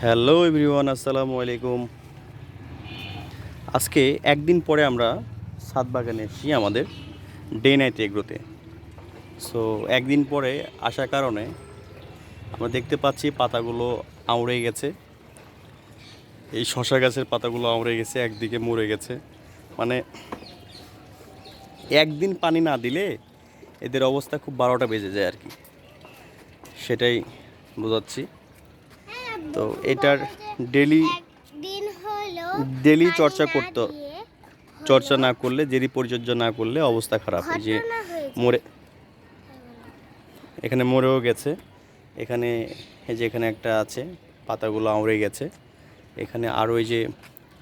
Hello everyone, আসসালামু আলাইকুম। আজকে একদিন পরে আমরা ছাদ বাগানে এসেছি আমাদের ডে নাইট এগ্রোতে। সো একদিন পরে আসার কারণে আমরা দেখতে পাচ্ছি পাতাগুলো আউড়ে গেছে। এই শশা গাছের পাতাগুলো আউড়ে গেছে, একদিকে মরে গেছে। মানে একদিন পানি না দিলে এদের অবস্থা খুব 12টা বেজে যায় আর কি, সেটাই বোঝাচ্ছি। তো এটার ডেলি ডেলি চর্চা করতে, চর্চা না করলে, যেদি পরিচর্যা না করলে অবস্থা খারাপ। এই যে মরে, এখানে মরেও গেছে। এখানে এই যে এখানে একটা আছে, পাতাগুলো আউড়ে গেছে। এখানে আরও এই যে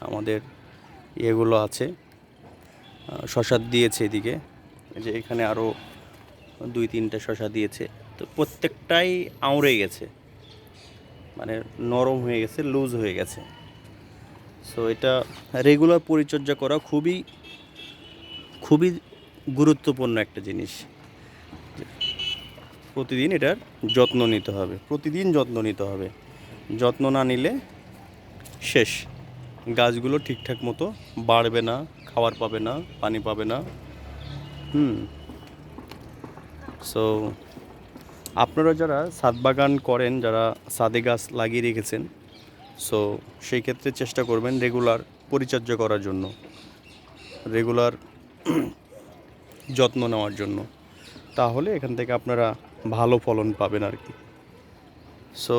আমাদের ইয়েগুলো আছে, শশা দিয়েছে এদিকে। এই যে এখানে আরও 2-3টা শশা দিয়েছে। তো প্রত্যেকটাই আউড়ে গেছে, মানে নরম হয়ে গেছে, লুজ হয়ে গেছে। সো এটা রেগুলার পরিচর্যা করা খুবই খুবই গুরুত্বপূর্ণ একটা জিনিস। প্রতিদিন এটার যত্ন নিতে হবে, প্রতিদিন যত্ন নিতে হবে। যত্ন না নিলে শেষ, গাছগুলো ঠিকঠাক মতো বাড়বে না, খাবার পাবে না, পানি পাবে না। সো আপনারা যারা ছাদ বাগান করেন, যারা ছাদে গাছ লাগিয়ে রেখেছেন, সো সেই ক্ষেত্রে চেষ্টা করবেন রেগুলার পরিচর্যা করার জন্য, রেগুলার যত্ন নেওয়ার জন্য। তাহলে এখান থেকে আপনারা ভালো ফলন পাবেন আর কি। সো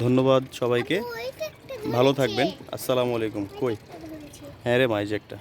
ধন্যবাদ সবাইকে, ভালো থাকবেন। আসসালামু আলাইকুম। কই, হ্যাঁ রে মাইজ একটা